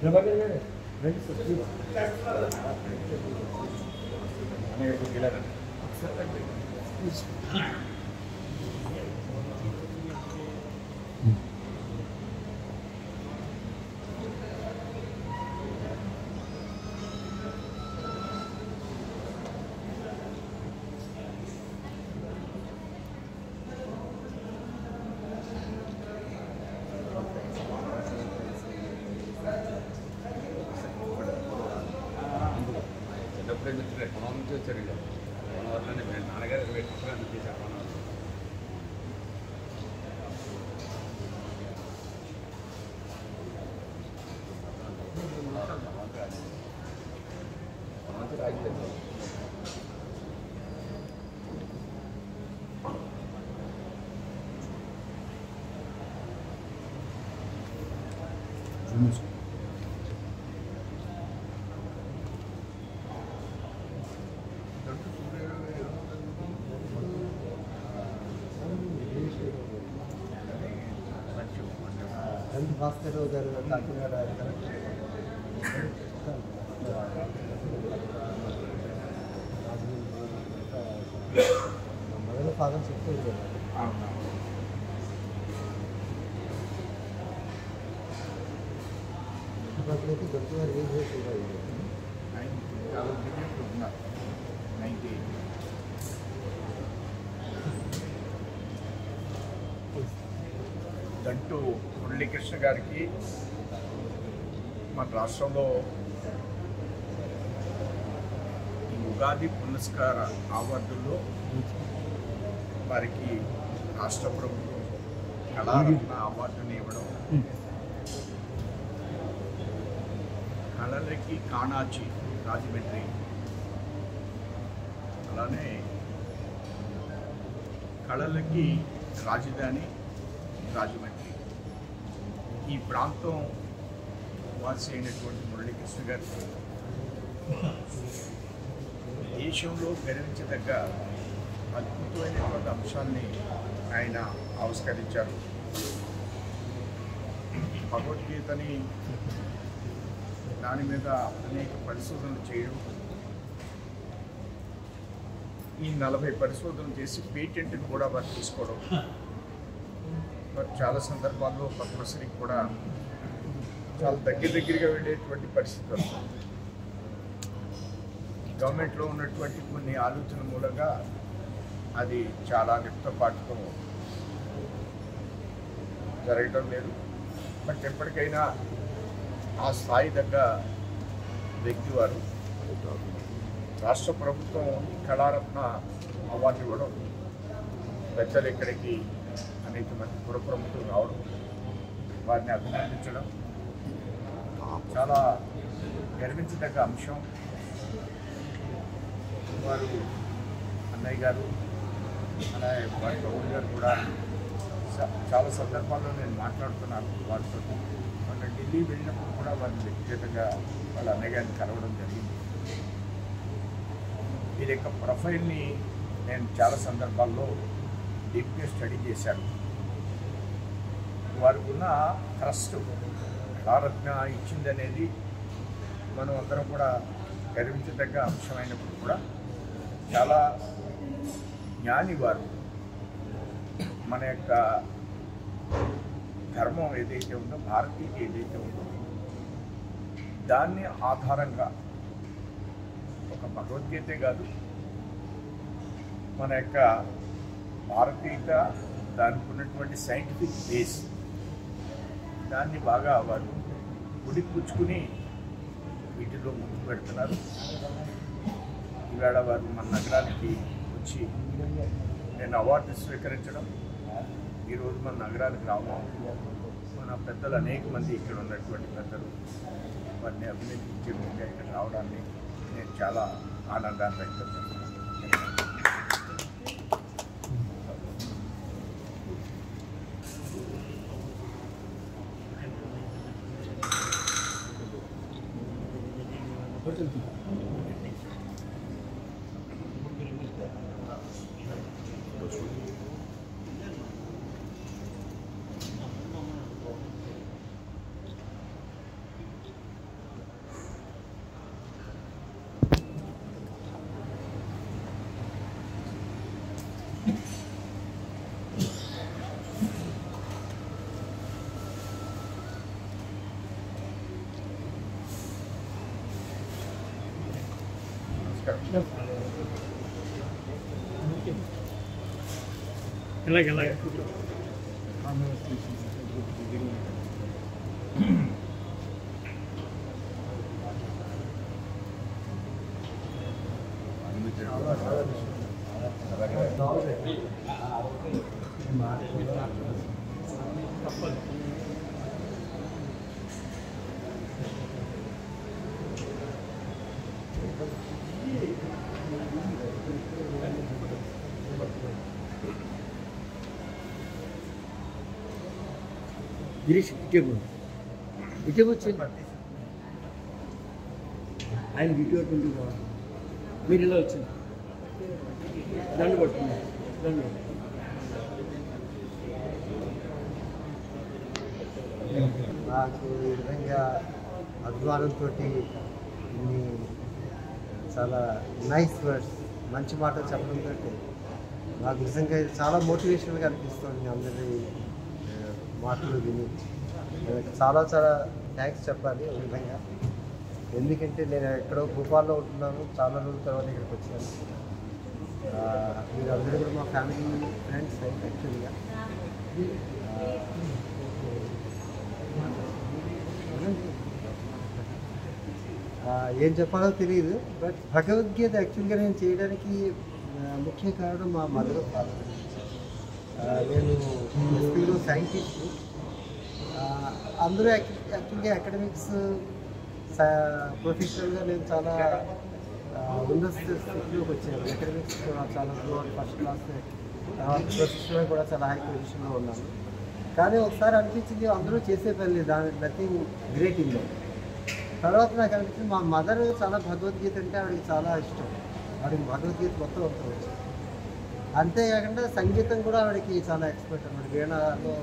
ప్రభాకర్ గారు రండి sir please. చిన్నప్పుడే వచ్చారు కొనం నుంచి వచ్చారు ఇక కొన వల్లనే మేము నాన్నగారు 20 సంవత్సరాలు చేశారు కొన వల్ల. కొన నుంచి రాజకీయ భాస్కర్ గారు కాకినాడ మొదలు ఫాదర్ చెప్తూ ఇప్పుడైతే దొరికి గారు ఏం చేస్తున్నారు దంటూ మురళీకృష్ణ గారికి మన రాష్ట్రంలో ఈ ఉగాది పురస్కార అవార్డుల్లో వారికి రాష్ట్ర ప్రభుత్వం కళారత్న అవార్డుని ఇవ్వడం, కళలకి కాణాచి రాజమండ్రి, అలానే కళలకి రాజధాని రాజమండ్రి, ఈ ప్రాంతం వాసి అయినటువంటి మురళీకృష్ణ గారు దేశంలో గర్వించదగ్గ అద్భుతమైనటువంటి అంశాన్ని ఆయన ఆవిష్కరించారు. భగవద్గీతని దాని మీద అనేక పరిశోధనలు చేయడం, ఈ 40 పరిశోధనలు చేసి పేటెంట్ని కూడా వారు తీసుకోవడం, చాలా సందర్భాల్లో పద్మశ్రీకి కూడా చాలా దగ్గరగా వెళ్ళేటువంటి పరిస్థితులు గవర్నమెంట్లో ఉన్నటువంటి కొన్ని ఆలోచనల మూలంగా అది చాలా లిప్తపాటుతో జరగడం లేదు. బట్ ఎప్పటికైనా ఆ స్థాయి దగ్గ వ్యక్తి వారు రాష్ట్ర ప్రభుత్వం కళారత్న అవార్డు ఇవ్వడం, పెద్దలు ఇక్కడికి అనేక మంది పుర ప్రముఖులు రావడం, వారిని అభినందించడం చాలా గర్వించదగ్గ అంశం. వారు అన్నయ్య గారు అలాగే వారి గౌడ్ గారు కూడా చాలా సందర్భాల్లో నేను మాట్లాడుతున్నాను వారితో. వాళ్ళ ఢిల్లీ వెళ్ళినప్పుడు కూడా వారిని వ్యక్తిగతంగా వాళ్ళ అన్నయ్య గారిని కలవడం జరిగింది. వీరి యొక్క ప్రొఫైల్ని నేను చాలా సందర్భాల్లో డీప్గా స్టడీ చేశాను. వారికి ఉన్న ట్రస్ట్ కళారత్న ఇచ్చిందనేది మనం అందరం కూడా గర్వించదగ్గ అంశమైనప్పుడు కూడా చాలా జ్ఞాని వారు. మన యొక్క ధర్మం ఏదైతే ఉందో, భారతీయత ఏదైతే ఉందో, దాన్ని ఆధారంగా ఒక భగవద్గీతే కాదు, మన యొక్క భారతీయత, దానికి ఉన్నటువంటి సైంటిఫిక్ బేస్, దాన్ని బాగా వారు ఉడిపుచ్చుకుని వీటిలో ముందుకు పెడుతున్నారు. ఈవేళ వారు మన నగరానికి వచ్చి నేను అవార్డు స్వీకరించడం, ఈరోజు మన నగరానికి రావడం, మన పెద్దలు అనేక మంది ఇక్కడ ఉన్నటువంటి పెద్దలు వారిని అభినందించే విధంగా ఇక్కడ రావడాన్ని నేను చాలా ఆనందాన్ని వ్యక్తం చేస్తున్నాను. నమస్కారం. గిరీష్ ఇటే వచ్చింది ఆయన వీడియో ట్వంటీ మీరు ఇలా వచ్చింది దండు పట్టుకుంది దండు నాకు ఈ విధంగా అభిమానంతో ఇన్ని చాలా నైస్ వర్డ్స్ మంచి మాటలు చెప్పడంతో నాకు నిజంగా ఇది చాలా మోటివేషన్గా అనిపిస్తుంది. అందరి మాటలు విని చాలా చాలా థ్యాంక్స్ చెప్పాలి ఒక విధంగా. ఎందుకంటే నేను ఎక్కడో భూపాల్లో ఉంటున్నాను, చాలా రోజుల తర్వాత ఇక్కడికి వచ్చాను. మీరు అందరూ కూడా మా ఫ్యామిలీ ఫ్రెండ్స్ యాక్చువల్గా. ఏం చెప్పాలో తెలియదు, బట్ భగవద్గీత యాక్చువల్గా నేను చేయడానికి ముఖ్య కారణం మా మదర్ ఫాదర్. నేను ఎస్పీలో సైంటిస్ట్, అందరూ యాక్చువల్గా అకాడమిక్స్ ప్రొఫెషనల్గా నేను చాలా ఉన్నత స్థితిలోకి వచ్చాను. అకాడమిక్స్ చాలా ఫస్ట్ క్లాస్, ప్రొఫెషనల్ కూడా చాలా హై పొజిషన్లో ఉన్నాను. కానీ ఒకసారి అనిపించింది అందరూ చేసే పని దాని నథింగ్ గ్రేట్ ఇన్ లైఫ్. తర్వాత నాకు అనిపించింది మా మదర్ చాలా భగవద్గీత అంటే ఆవిడకి చాలా ఇష్టం. ఆవిడకి భగవద్గీత మొత్తం వచ్చు. అంతేకాకుండా సంగీతం కూడా ఆవిడకి చాలా ఎక్స్పర్ట్ అన్నమాట. వీణలో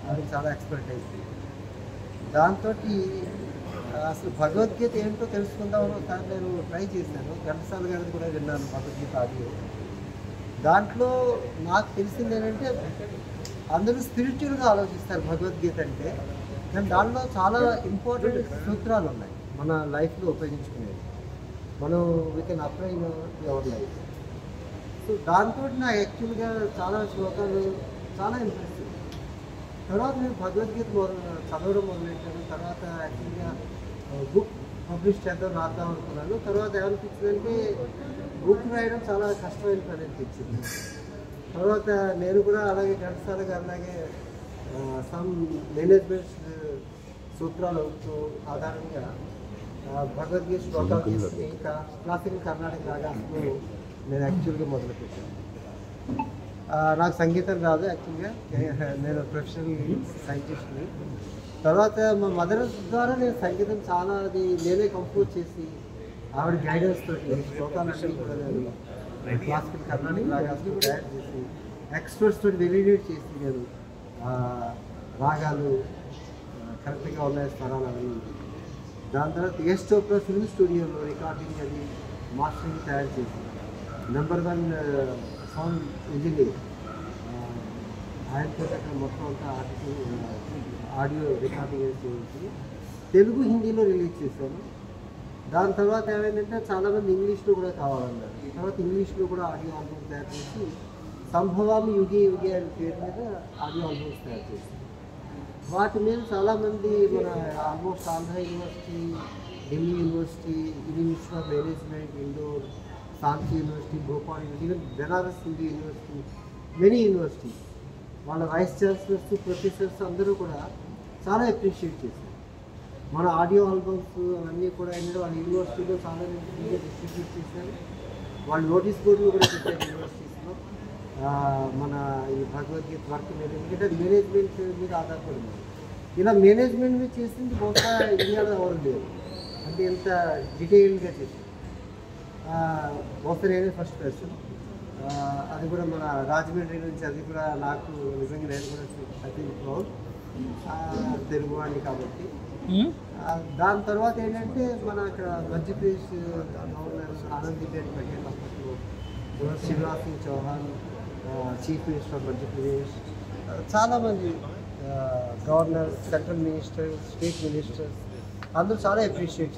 ఆవిడకి చాలా ఎక్స్పర్ట్ అయింది. దాంతో అసలు భగవద్గీత ఏంటో తెలుసుకుందామని ఒకసారి నేను ట్రై చేశాను. ఘంటసాల గారిది కూడా విన్నాను భగవద్గీత ఆడియో. దాంట్లో నాకు తెలిసింది ఏంటంటే అందరూ స్పిరిచువల్గా ఆలోచిస్తారు భగవద్గీత అంటే, కానీ దాంట్లో చాలా ఇంపార్టెంట్ సూత్రాలు ఉన్నాయి మన లైఫ్లో ఉపయోగించుకునేది. మనం we can apply in our life. So దాంతో నాకు యాక్చువల్గా చాలా శ్లోకాలు చాలా ఇంట్రెస్ట్. తర్వాత నేను భగవద్గీత చదవడం మొదలెట్టాను. తర్వాత యాక్చువల్గా బుక్ పబ్లిష్ చేద్దాం రాద్దాం అనుకున్నాను. తర్వాత ఏమనిపించిందంటే బుక్ రాయడం చాలా కష్టమైన పని అనిపించింది. తర్వాత నేను కూడా అలాగే ఘంటసాల గారు అలాగే సమ్ మేనేజ్మెంట్ సూత్రాలు ఆధారంగా భగవద్గీత శ్లోకాలు తీసుకుని క్లాసికల్ కర్ణాటక రాగాలు నేను యాక్చువల్గా మొదలుపెట్టాను. నాకు సంగీతం రాదు యాక్చువల్గా, నేను ప్రొఫెషనల్ సైంటిస్ట్ని. తర్వాత మా మదర్ ద్వారా నేను సంగీతం చాలా అది నేనే కంపోజ్ చేసి ఆవిడ గైడెన్స్ తోటి శ్లోకాలన్నీ కూడా నేను క్లాసికల్ కర్ణాటక రాగాలు తయారు చేసి ఎక్స్పర్ట్స్ తోటి వెలిడేట్ చేసి నేను రాగాలు కరెక్ట్గా ఉన్నాయి స్వరాలు అవి. దాని తర్వాత యశ్ చోప్రా ఫిల్మ్ స్టూడియోలో రికార్డింగ్ అది మాస్టరింగ్ తయారు చేసి నెంబర్ 1 సౌండ్ ఇంజనీర్ ఆయనతో అక్కడ మొత్తం అంతా ఆడియో రికార్డింగ్ చేయించి తెలుగు హిందీలో రిలీజ్ చేశాను. దాని తర్వాత ఏమైందంటే చాలామంది ఇంగ్లీష్లో కూడా కావాలన్నారు. తర్వాత ఇంగ్లీష్లో కూడా ఆడియో ఆల్బమ్ తయారు చేసి సంభవామి యుగే యుగే అనే పేరు మీద ఆడియో ఆల్బమ్స్ తయారు చేశాను. వాటి మీద చాలామంది మన almost Andhra university, Delhi university, Indian institute of management, Indore, Sanchi university, Bhopal university, Benares Hindu university, many universities వాళ్ళ వైస్ ఛాన్సలర్స్, ప్రొఫెసర్స్ అందరూ కూడా చాలా అప్రిషియేట్ చేశారు. మన ఆడియో ఆల్బమ్స్ అవన్నీ కూడా ఏంటంటే వాళ్ళ యూనివర్సిటీలో చాలా ఫ్రీగా డిస్ట్రిబ్యూట్ చేశారు. వాళ్ళు నోటీస్ బోర్డులు కూడా పెట్టారు యూనివర్సిటీస్లో మన ఈ భగవద్గీత వర్క్ మీద. ఎందుకంటే అది మేనేజ్మెంట్ మీద ఆధారపడింది. ఇలా మేనేజ్మెంట్ మీద చేసింది బహుశా ఇండియాలో ఎవరు లేరు, అంటే ఇంత డీటెయిల్గా చేసింది బహుశా నేనే ఫస్ట్ పర్సన్. అది కూడా మన రాజమండ్రి నుంచి. అది కూడా నాకు నిజంగా నేను కూడా అతి ప్రౌడ్ తెలుగు వాడిని కాబట్టి. దాని తర్వాత ఏంటంటే మన అక్కడ మధ్యప్రదేశ్ గవర్నర్ ఆనందీబెన్ పటేల్ అప్పట్లో, Shivraj Singh Chouhan chief minister of Madhya Pradesh, చాలామంది governor, central minister, state ministers అందరూ చాలా అప్రిషియేట్